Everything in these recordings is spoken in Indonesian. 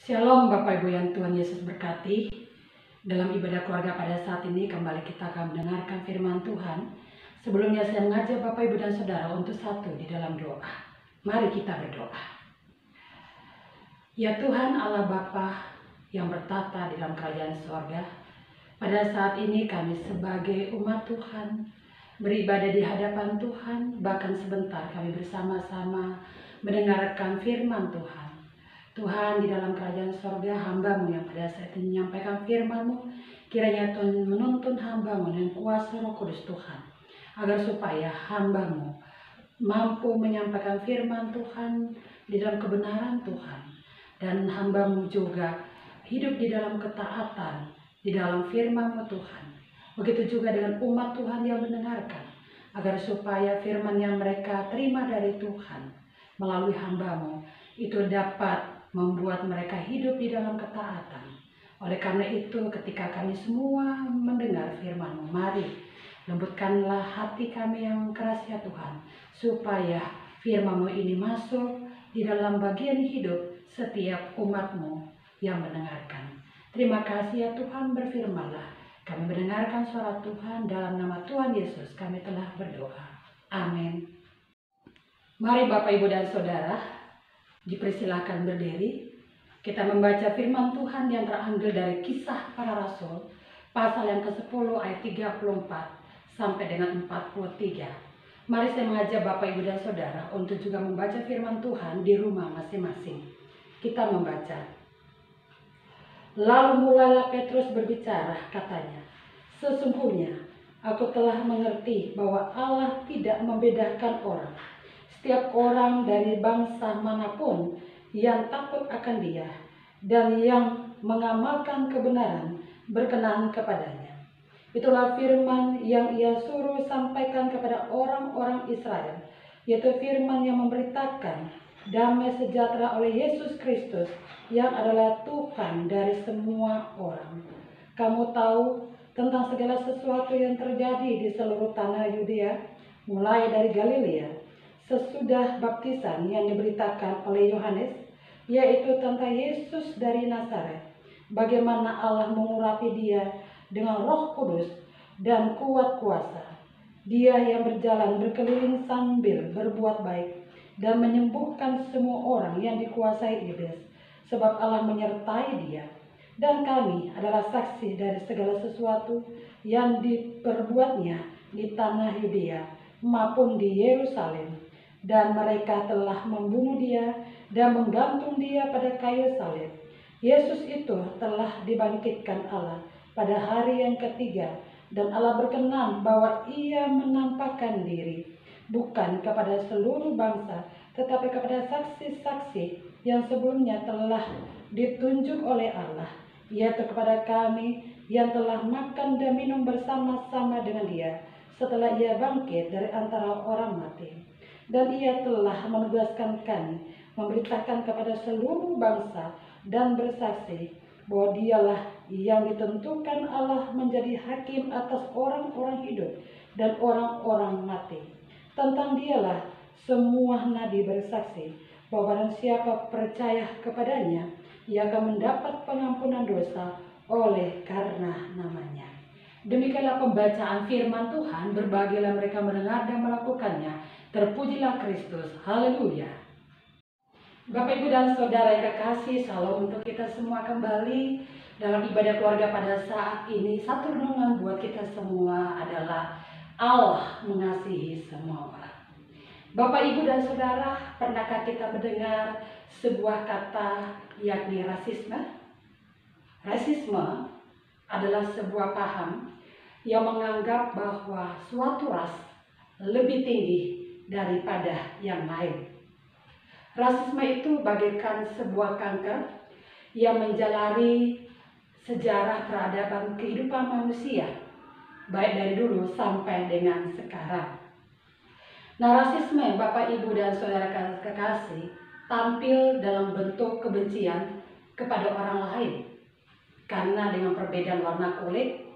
Shalom Bapak Ibu yang Tuhan Yesus berkati. Dalam ibadah keluarga pada saat ini kembali kita akan mendengarkan firman Tuhan. Sebelumnya saya mengajak Bapak Ibu dan Saudara untuk satu di dalam doa. Mari kita berdoa. Ya Tuhan Allah Bapa yang bertata di dalam kerajaan sorga, pada saat ini kami sebagai umat Tuhan beribadah di hadapan Tuhan, bahkan sebentar kami bersama-sama mendengarkan firman Tuhan. Tuhan, di dalam kerajaan sorga, hamba-Mu yang pada saat ini menyampaikan firman-Mu, kiranya Tuhan menuntun hamba-Mu dengan kuasa Roh Kudus Tuhan, agar supaya hamba-Mu mampu menyampaikan firman Tuhan di dalam kebenaran Tuhan, dan hamba-Mu juga hidup di dalam ketaatan, di dalam firman-Mu Tuhan. Begitu juga dengan umat Tuhan yang mendengarkan, agar supaya firman yang mereka terima dari Tuhan melalui hamba-Mu itu dapat membuat mereka hidup di dalam ketaatan. Oleh karena itu, ketika kami semua mendengar firman-Mu, mari lembutkanlah hati kami yang keras ya Tuhan, supaya firman-Mu ini masuk di dalam bagian hidup setiap umat-Mu yang mendengarkan. Terima kasih ya Tuhan, berfirmanlah. Kami mendengarkan suara Tuhan, dalam nama Tuhan Yesus kami telah berdoa. Amin. Mari Bapak, Ibu, dan Saudara, dipersilahkan berdiri. Kita membaca firman Tuhan yang terambil dari Kisah Para Rasul, pasal yang ke-10 ayat 34 sampai dengan 43. Mari saya mengajak Bapak, Ibu, dan Saudara untuk juga membaca firman Tuhan di rumah masing-masing. Kita membaca. Lalu mulailah Petrus berbicara, katanya, "Sesungguhnya aku telah mengerti bahwa Allah tidak membedakan orang. Setiap orang dari bangsa manapun yang takut akan Dia dan yang mengamalkan kebenaran berkenan kepadanya. Itulah firman yang Ia suruh sampaikan kepada orang-orang Israel, yaitu firman yang memberitakan damai sejahtera oleh Yesus Kristus yang adalah Tuhan dari semua orang. Kamu tahu tentang segala sesuatu yang terjadi di seluruh tanah Yudea, mulai dari Galilea, sesudah baptisan yang diberitakan oleh Yohanes, yaitu tentang Yesus dari Nazaret, bagaimana Allah mengurapi Dia dengan Roh Kudus dan kuat kuasa. Dia yang berjalan berkeliling sambil berbuat baik dan menyembuhkan semua orang yang dikuasai iblis, sebab Allah menyertai Dia. Dan kami adalah saksi dari segala sesuatu yang diperbuatnya di tanah Yudea maupun di Yerusalem. Dan mereka telah membunuh Dia dan menggantung Dia pada kayu salib. Yesus itu telah dibangkitkan Allah pada hari yang ketiga, dan Allah berkenan bahwa Ia menampakkan diri bukan kepada seluruh bangsa, tetapi kepada saksi-saksi yang sebelumnya telah ditunjuk oleh Allah, yaitu kepada kami yang telah makan dan minum bersama-sama dengan Dia setelah Ia bangkit dari antara orang mati. Dan Ia telah menugaskan kami memberitakan kepada seluruh bangsa dan bersaksi bahwa Dialah yang ditentukan Allah menjadi hakim atas orang-orang hidup dan orang-orang mati. Tentang Dialah semua nabi bersaksi bahwa barang siapa percaya kepadanya, ia akan mendapat pengampunan dosa oleh karena namanya. Demikianlah pembacaan firman Tuhan. Berbahagialah mereka mendengar dan melakukannya. Terpujilah Kristus. Haleluya. Bapak, Ibu, dan Saudara yang kekasih, salam untuk kita semua kembali dalam ibadah keluarga pada saat ini. Satu renungan buat kita semua adalah Allah mengasihi semua orang. Bapak, Ibu, dan Saudara, pernahkah kita mendengar sebuah kata yakni rasisme? Rasisme adalah sebuah paham yang menganggap bahwa suatu ras lebih tinggi daripada yang lain. Rasisme itu bagaikan sebuah kanker yang menjalari sejarah peradaban kehidupan manusia, baik dari dulu sampai dengan sekarang. Nah, rasisme, Bapak, Ibu, dan Saudara kekasih, tampil dalam bentuk kebencian kepada orang lain karena dengan perbedaan warna kulit,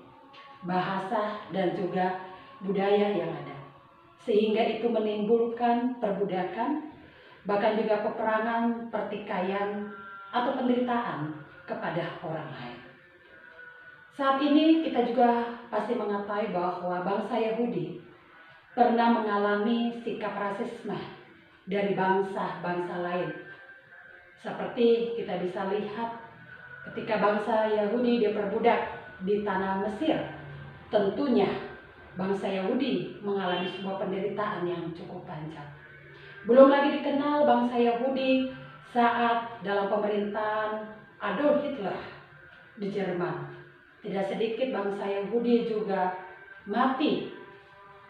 bahasa, dan juga budaya yang ada. Sehingga itu menimbulkan perbudakan, bahkan juga peperangan, pertikaian, atau penderitaan kepada orang lain. Saat ini kita juga pasti mengetahui bahwa bangsa Yahudi pernah mengalami sikap rasisme dari bangsa-bangsa lain. Seperti kita bisa lihat ketika bangsa Yahudi diperbudak di tanah Mesir, tentunya bangsa Yahudi mengalami sebuah penderitaan yang cukup panjang. Belum lagi dikenal bangsa Yahudi saat dalam pemerintahan Adolf Hitler di Jerman. Tidak sedikit bangsa Yahudi juga mati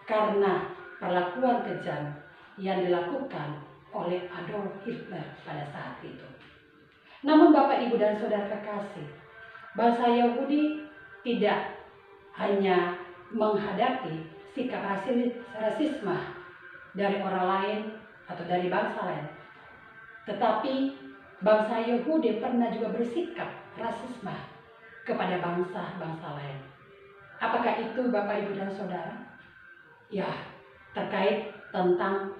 karena perlakuan kejam yang dilakukan oleh Adolf Hitler pada saat itu. Namun Bapak, Ibu, dan Saudara kekasih, bangsa Yahudi tidak hanya menghadapi sikap rasisme dari orang lain atau dari bangsa lain, tetapi bangsa Yahudi pernah juga bersikap rasisme kepada bangsa-bangsa lain. Apakah itu Bapak, Ibu, dan Saudara? Ya, terkait tentang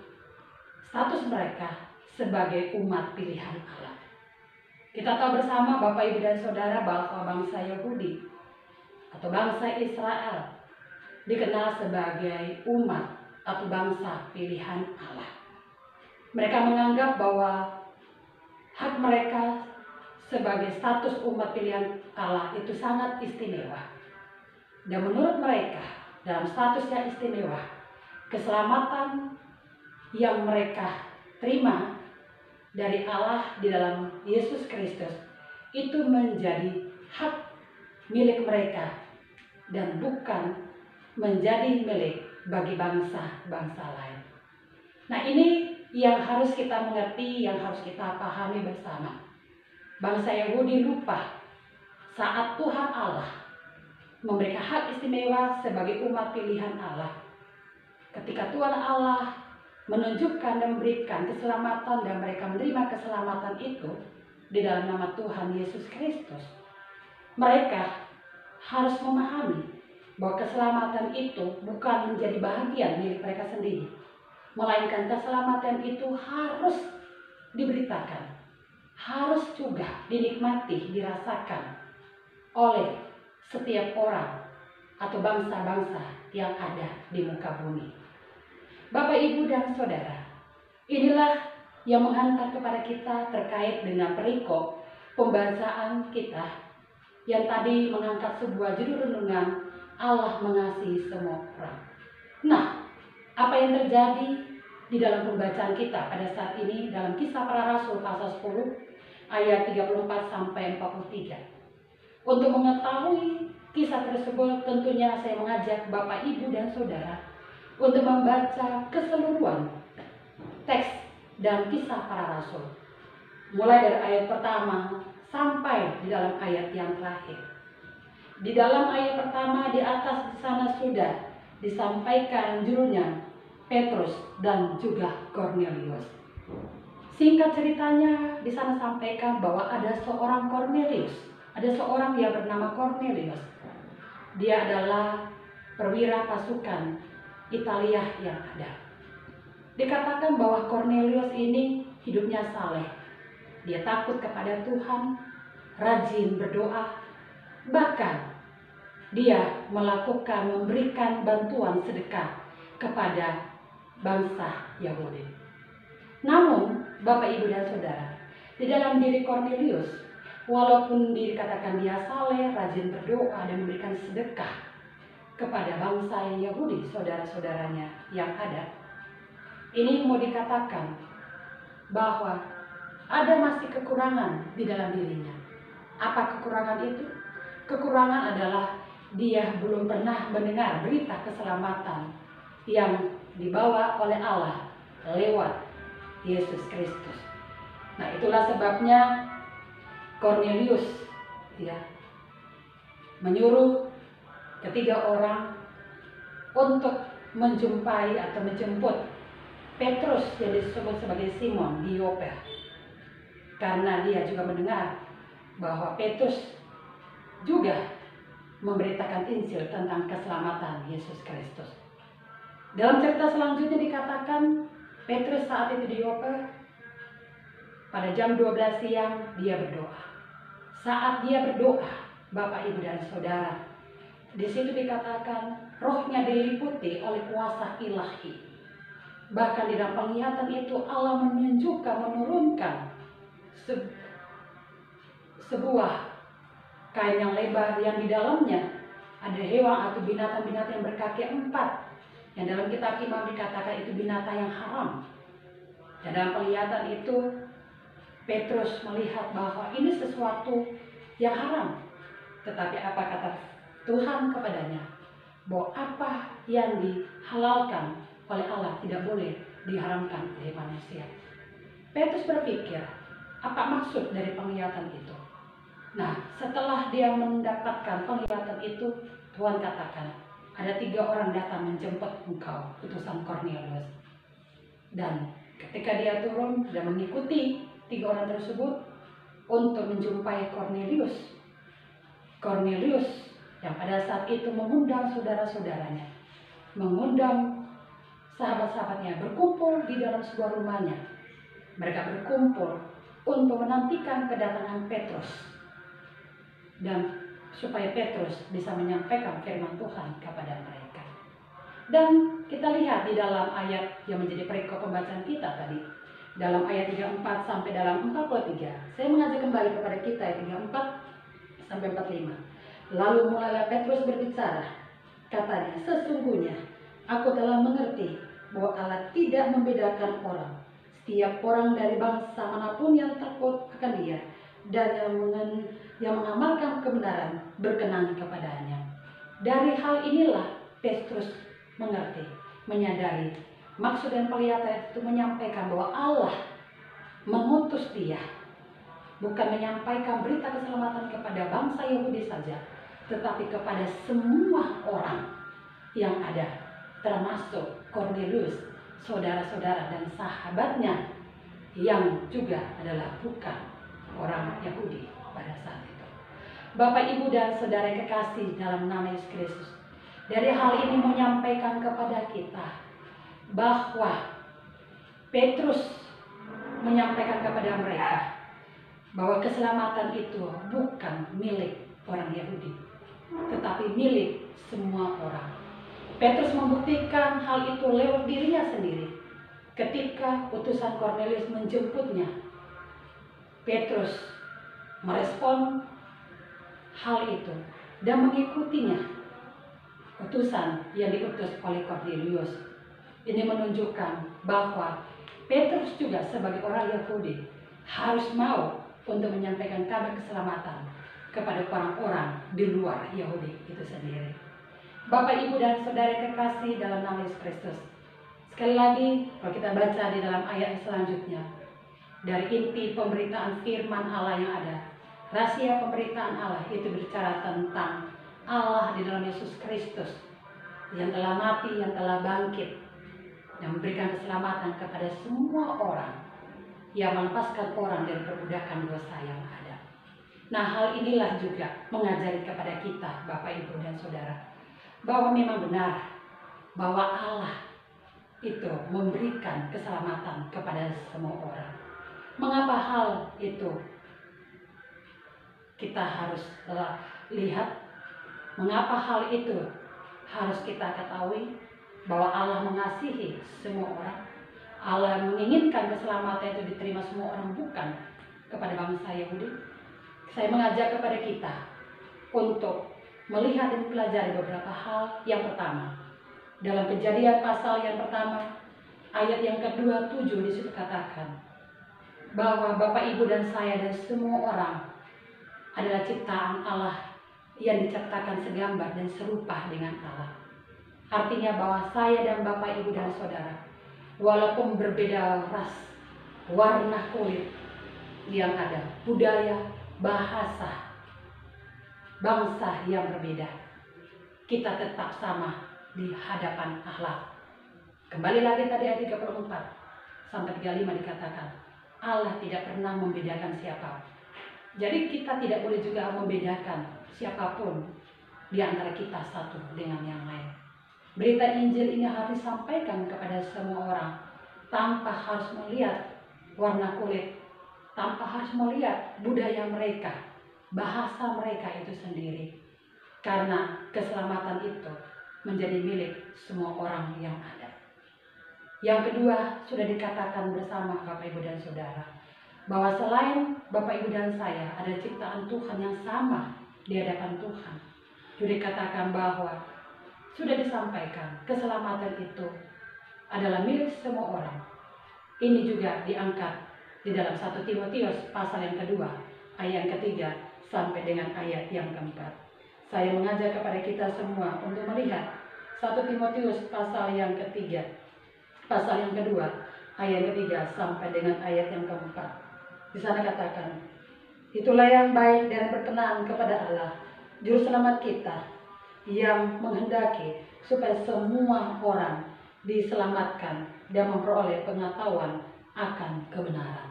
status mereka sebagai umat pilihan Allah. Kita tahu bersama Bapak, Ibu, dan Saudara bahwa bangsa Yahudi atau bangsa Israel dikenal sebagai umat atau bangsa pilihan Allah. Mereka menganggap bahwa hak mereka sebagai status umat pilihan Allah itu sangat istimewa. Dan menurut mereka, dalam status yang istimewa, keselamatan yang mereka terima dari Allah di dalam Yesus Kristus itu menjadi hak milik mereka dan bukan menjadi milik bagi bangsa-bangsa lain. Nah, ini yang harus kita mengerti, yang harus kita pahami bersama. Bangsa Yahudi lupa saat Tuhan Allah memberikan hak istimewa sebagai umat pilihan Allah. Ketika Tuhan Allah menunjukkan dan memberikan keselamatan dan mereka menerima keselamatan itu di dalam nama Tuhan Yesus Kristus, mereka harus memahami bahwa keselamatan itu bukan menjadi bahagian milik mereka sendiri, melainkan keselamatan itu harus diberitakan, harus juga dinikmati, dirasakan oleh setiap orang atau bangsa-bangsa yang ada di muka bumi. Bapak, Ibu, dan Saudara, inilah yang menghantar kepada kita terkait dengan perikop pembacaan kita yang tadi mengangkat sebuah judul renungan, Allah mengasihi semua orang. Nah, apa yang terjadi di dalam pembacaan kita pada saat ini dalam Kisah Para Rasul pasal 10 ayat 34 sampai 43. Untuk mengetahui kisah tersebut, tentunya saya mengajak Bapak, Ibu, dan Saudara untuk membaca keseluruhan teks dan Kisah Para Rasul, mulai dari ayat pertama sampai di dalam ayat yang terakhir. Di dalam ayat pertama di atas di sana sudah disampaikan judulnya Petrus dan juga Kornelius. Singkat ceritanya, di sana sampaikan bahwa ada seorang Kornelius, ada seorang yang bernama Kornelius. Dia adalah perwira pasukan Italia yang ada. Dikatakan bahwa Kornelius ini hidupnya saleh. Dia takut kepada Tuhan, rajin berdoa, bahkan dia memberikan bantuan sedekah kepada bangsa Yahudi. Namun, Bapak, Ibu, dan Saudara, di dalam diri Kornelius, walaupun dikatakan dia saleh, rajin berdoa, dan memberikan sedekah kepada bangsa Yahudi, saudara-saudaranya yang ada, ini mau dikatakan bahwa ada masih kekurangan di dalam dirinya. Apa kekurangan itu? Kekurangan adalah dia belum pernah mendengar berita keselamatan yang dibawa oleh Allah lewat Yesus Kristus. Nah, itulah sebabnya Kornelius menyuruh ketiga orang untuk menjumpai atau menjemput Petrus yang disebut sebagai Simon di Yope, karena dia juga mendengar bahwa Petrus juga memberitakan Injil tentang keselamatan Yesus Kristus. Dalam cerita selanjutnya dikatakan Petrus saat itu di Yope Pada jam 12 siang dia berdoa. Saat dia berdoa, Bapak, Ibu, dan Saudara, di situ dikatakan rohnya diliputi oleh kuasa ilahi. Bahkan di dalam penglihatan itu Allah menurunkan sebuah kain yang lebar yang di dalamnya ada hewan atau binatang-binatang yang berkaki 4. Yang dalam kitab Imam dikatakan itu binatang yang haram. Dan dalam penglihatan itu Petrus melihat bahwa ini sesuatu yang haram. Tetapi apa kata Tuhan kepadanya? Bahwa apa yang dihalalkan oleh Allah tidak boleh diharamkan oleh manusia. Petrus berpikir, apa maksud dari penglihatan itu? Nah, setelah dia mendapatkan penglihatan itu, Tuhan katakan, ada 3 orang datang menjemput engkau, utusan Kornelius. Dan ketika dia turun dan mengikuti 3 orang tersebut untuk menjumpai Kornelius. Kornelius yang pada saat itu mengundang saudara-saudaranya, mengundang sahabat-sahabatnya berkumpul di dalam sebuah rumahnya. Mereka berkumpul untuk menantikan kedatangan Petrus dan supaya Petrus bisa menyampaikan firman Tuhan kepada mereka. Dan kita lihat di dalam ayat yang menjadi perikop pembacaan kita tadi, dalam ayat 34 sampai dalam 43. Saya mengajak kembali kepada kita ayat 34 sampai 45. Lalu mulailah Petrus berbicara, katanya, sesungguhnya aku telah mengerti bahwa Allah tidak membedakan orang. Setiap orang dari bangsa manapun yang takut akan Dia dan yang mengamalkan kebenaran berkenan kepadanya. Dari hal inilah Petrus mengerti, menyadari maksud dan penglihatan itu menyampaikan bahwa Allah mengutus dia bukan menyampaikan berita keselamatan kepada bangsa Yahudi saja, tetapi kepada semua orang yang ada, termasuk Kornelius, saudara-saudara dan sahabatnya yang juga adalah bukan orang Yahudi pada saat itu. Bapak, Ibu, dan saudara yang kekasih dalam nama Yesus Kristus, dari hal ini menyampaikan kepada kita bahwa Petrus menyampaikan kepada mereka bahwa keselamatan itu bukan milik orang Yahudi, tetapi milik semua orang. Petrus membuktikan hal itu lewat dirinya sendiri. Ketika utusan Kornelius menjemputnya, Petrus merespon hal itu dan mengikutinya, utusan yang diutus oleh Kornelius. Ini menunjukkan bahwa Petrus juga sebagai orang Yahudi harus mau untuk menyampaikan kabar keselamatan kepada orang-orang di luar Yahudi itu sendiri. Bapak, Ibu, dan saudara kekasih dalam nama Yesus Kristus, sekali lagi kalau kita baca di dalam ayat selanjutnya, dari inti pemberitaan firman Allah yang ada, rahasia pemberitaan Allah itu berbicara tentang Allah di dalam Yesus Kristus yang telah mati, yang telah bangkit, yang memberikan keselamatan kepada semua orang, yang melepaskan orang dari perbudakan dosa yang ada. Nah, hal inilah juga mengajari kepada kita, Bapak, Ibu, dan Saudara, bahwa memang benar bahwa Allah itu memberikan keselamatan kepada semua orang. Mengapa hal itu kita harus lihat? Mengapa hal itu harus kita ketahui? Bahwa Allah mengasihi semua orang. Allah menginginkan keselamatan itu diterima semua orang, bukan kepada bangsa Yahudi. Saya mengajak kepada kita untuk melihat dan pelajari beberapa hal. Yang pertama, dalam Kejadian pasal yang pertama, ayat yang ke-27 di situ katakan bahwa Bapak, Ibu, dan saya dan semua orang adalah ciptaan Allah yang diciptakan segambar dan serupa dengan Allah. Artinya bahwa saya dan Bapak, Ibu, dan Saudara, walaupun berbeda ras, warna kulit yang ada, budaya, bahasa, bangsa yang berbeda, kita tetap sama di hadapan Allah. Kembali lagi tadi ayat 34 sampai 35 dikatakan, Allah tidak pernah membedakan siapa. Jadi kita tidak boleh juga membedakan siapapun di antara kita satu dengan yang lain. Berita Injil ini harus disampaikan kepada semua orang tanpa harus melihat warna kulit, tanpa harus melihat budaya mereka, bahasa mereka itu sendiri. Karena keselamatan itu menjadi milik semua orang yang ada. Yang kedua, sudah dikatakan bersama Bapak Ibu dan Saudara, bahwa selain Bapak Ibu dan saya ada ciptaan Tuhan yang sama di hadapan Tuhan. Sudah dikatakan bahwa sudah disampaikan keselamatan itu adalah milik semua orang. Ini juga diangkat di dalam 1 Timotius pasal yang kedua, ayat yang ketiga sampai dengan ayat yang keempat. Saya mengajak kepada kita semua untuk melihat 1 Timotius pasal yang ketiga, pasal yang kedua, ayat yang ketiga sampai dengan ayat yang keempat. Di sana katakan, itulah yang baik dan berkenan kepada Allah, Juru Selamat kita, yang menghendaki supaya semua orang diselamatkan dan memperoleh pengetahuan akan kebenaran.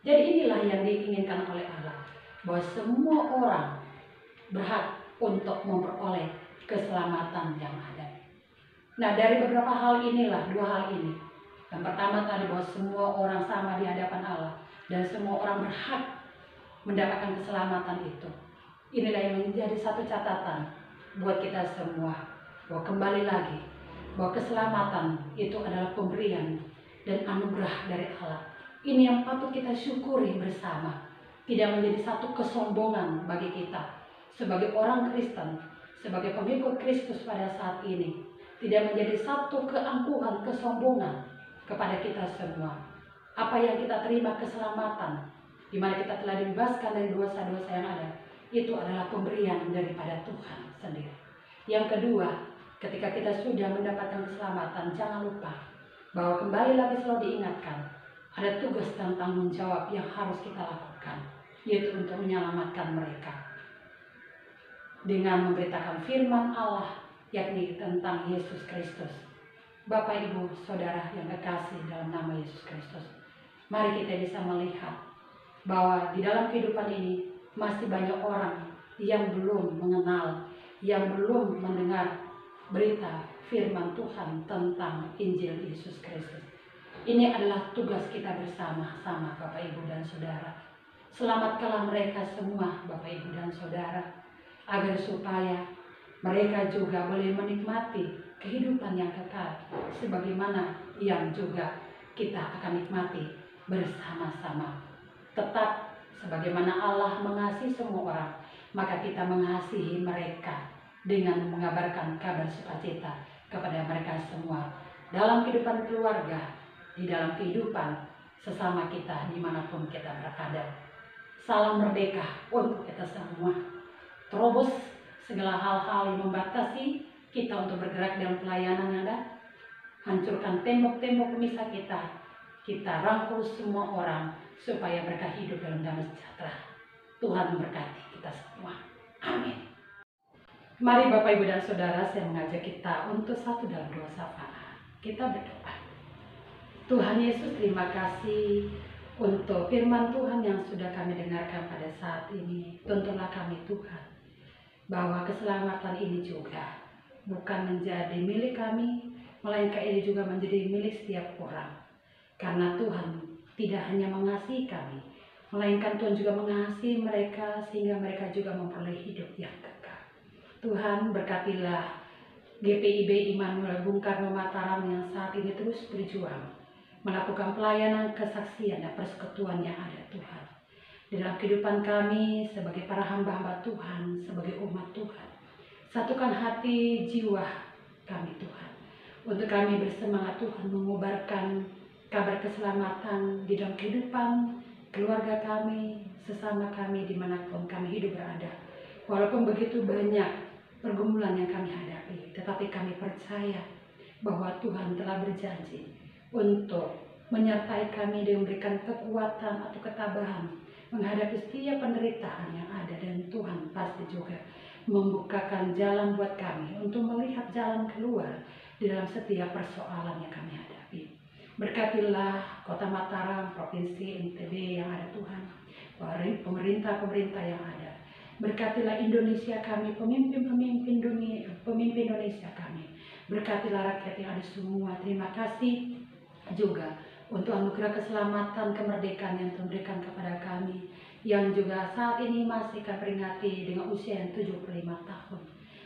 Jadi inilah yang diinginkan oleh Allah, bahwa semua orang berhak untuk memperoleh keselamatan yang ada. Nah, dari beberapa hal inilah, dua hal ini. Yang pertama tadi, bahwa semua orang sama di hadapan Allah dan semua orang berhak mendapatkan keselamatan itu. Inilah yang menjadi satu catatan buat kita semua, bahwa kembali lagi, bahwa keselamatan itu adalah pemberian dan anugerah dari Allah. Ini yang patut kita syukuri bersama. Tidak menjadi satu kesombongan bagi kita sebagai orang Kristen, sebagai pengikut Kristus pada saat ini. Tidak menjadi satu keangkuhan, kesombongan kepada kita semua. Apa yang kita terima keselamatan, di mana kita telah dibebaskan dari dosa-dosa yang ada, itu adalah pemberian daripada Tuhan sendiri. Yang kedua, ketika kita sudah mendapatkan keselamatan, jangan lupa bahwa kembali lagi selalu diingatkan, ada tugas dan tanggung jawab yang harus kita lakukan, yaitu untuk menyelamatkan mereka dengan memberitakan firman Allah, yakni tentang Yesus Kristus. Bapak, Ibu, Saudara yang kekasih dalam nama Yesus Kristus, mari kita bisa melihat bahwa di dalam kehidupan ini masih banyak orang yang belum mengenal, yang belum mendengar berita firman Tuhan tentang Injil Yesus Kristus. Ini adalah tugas kita bersama-sama, Bapak, Ibu, dan Saudara. Selamatkanlah mereka semua, Bapak, Ibu, dan Saudara, agar supaya mereka juga boleh menikmati kehidupan yang kekal, sebagaimana yang juga kita akan nikmati bersama-sama. Tetap sebagaimana Allah mengasihi semua orang, maka kita mengasihi mereka dengan mengabarkan kabar sukacita kepada mereka semua dalam kehidupan keluarga, di dalam kehidupan sesama kita dimanapun kita berada. Salam merdeka untuk kita semua. Terobos segala hal-hal yang membatasi kita untuk bergerak dalam pelayanan yang ada. Hancurkan tembok-tembok pemisah kita. Kita rangkul semua orang supaya mereka hidup dalam damai sejahtera. Tuhan memberkati kita semua. Amin. Mari Bapak, Ibu, dan Saudara, saya mengajak kita untuk satu dalam doa syafaat. Kita berdoa. Tuhan Yesus, terima kasih untuk firman Tuhan yang sudah kami dengarkan pada saat ini. Tuntunlah kami Tuhan, bahwa keselamatan ini juga bukan menjadi milik kami, melainkan ini juga menjadi milik setiap orang. Karena Tuhan tidak hanya mengasihi kami, melainkan Tuhan juga mengasihi mereka sehingga mereka juga memperoleh hidup yang kekal. Tuhan, berkatilah GPIB Immanuel Bung Karno Mataram yang saat ini terus berjuang melakukan pelayanan, kesaksian, dan persekutuan yang ada, Tuhan. Di dalam kehidupan kami sebagai para hamba-hamba Tuhan, sebagai umat Tuhan, satukan hati jiwa kami, Tuhan, untuk kami bersemangat, Tuhan, mengubarkan kabar keselamatan di dalam kehidupan keluarga kami, sesama kami, dimanapun kami hidup berada. Walaupun begitu banyak pergumulan yang kami hadapi, tetapi kami percaya bahwa Tuhan telah berjanji untuk menyertai kami dan memberikan kekuatan atau ketabahan menghadapi setiap penderitaan yang ada. Dan Tuhan pasti juga membukakan jalan buat kami untuk melihat jalan keluar di dalam setiap persoalan yang kami hadapi. Berkatilah Kota Mataram, Provinsi NTB yang ada, Tuhan, pemerintah-pemerintah yang ada. Berkatilah Indonesia kami, pemimpin Indonesia kami. Berkatilah rakyat yang ada semua. Terima kasih juga untuk anugerah keselamatan, kemerdekaan yang Tuhan berikan kepada kami, yang juga saat ini masih kami peringati dengan usia yang 75 tahun.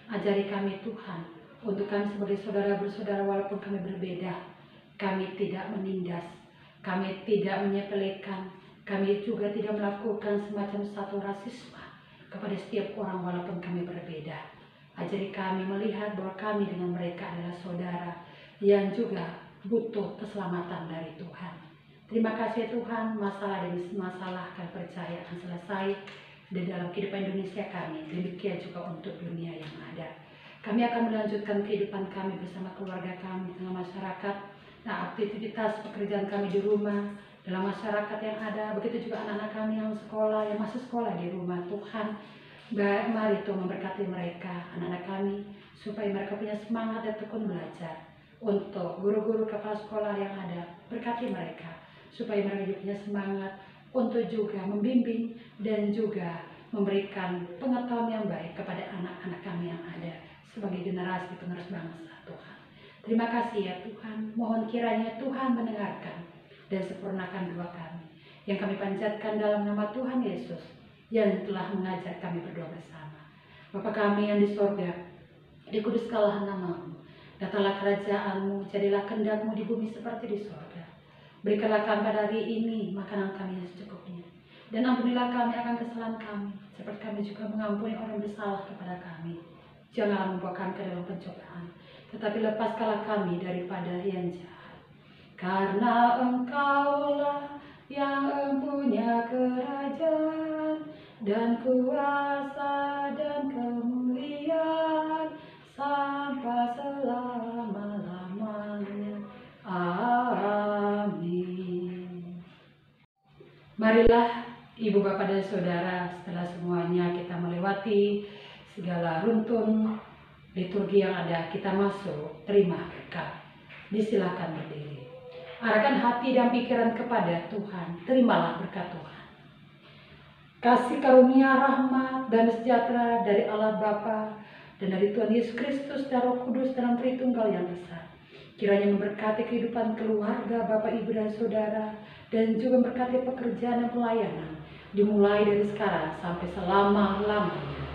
Ajari kami Tuhan, untuk kami sebagai saudara bersaudara walaupun kami berbeda, kami tidak menindas, kami tidak menyepelekan, kami juga tidak melakukan semacam satu rasisme kepada setiap orang walaupun kami berbeda. Ajari kami melihat bahwa kami dengan mereka adalah saudara yang juga butuh keselamatan dari Tuhan. Terima kasih Tuhan, masalah demi masalah kami percaya akan selesai di dalam kehidupan Indonesia kami, demikian juga untuk dunia yang ada. Kami akan melanjutkan kehidupan kami bersama keluarga kami, dengan masyarakat, nah aktivitas pekerjaan kami di rumah, dalam masyarakat yang ada, begitu juga anak-anak kami yang sekolah, yang masih sekolah di rumah. Tuhan, mari Tuhan memberkati mereka, anak-anak kami, supaya mereka punya semangat dan tekun belajar. Untuk guru-guru kepala sekolah yang ada, berkati mereka, supaya mereka juga punya semangat untuk juga membimbing dan juga memberikan pengetahuan yang baik kepada anak-anak kami yang ada sebagai generasi penerus bangsa. Tuhan, terima kasih ya Tuhan, mohon kiranya Tuhan mendengarkan dan sempurnakan doa kami yang kami panjatkan dalam nama Tuhan Yesus yang telah mengajar kami berdoa bersama. Bapa kami yang di sorga, dikuduskanlah namamu, datanglah kerajaan-Mu, jadilah kehendak-Mu di bumi seperti di sorga. Berikanlah kami pada hari ini makanan kami yang secukupnya, dan ampunilah kami akan kesalahan kami, seperti kami juga mengampuni orang bersalah kepada kami. Janganlah membawa kami ke dalam pencobaan, tetapi lepaskanlah kami daripada yang jahat. Karena Engkaulah yang empunya kerajaan dan kuasa dan kemuliaan sampai selama-lamanya. Amin. Marilah Ibu, Bapak, dan Saudara, setelah semuanya kita melewati segala runtun liturgi yang ada, kita masuk terima berkat. Disilakan berdiri. Arahkan hati dan pikiran kepada Tuhan. Terimalah berkat Tuhan. Kasih karunia, rahmat, dan sejahtera dari Allah Bapa dan dari Tuhan Yesus Kristus dan Roh Kudus dalam Tritunggal yang besar, kiranya memberkati kehidupan keluarga, Bapak, Ibu, dan Saudara, dan juga memberkati pekerjaan dan pelayanan, dimulai dari sekarang sampai selama-lamanya.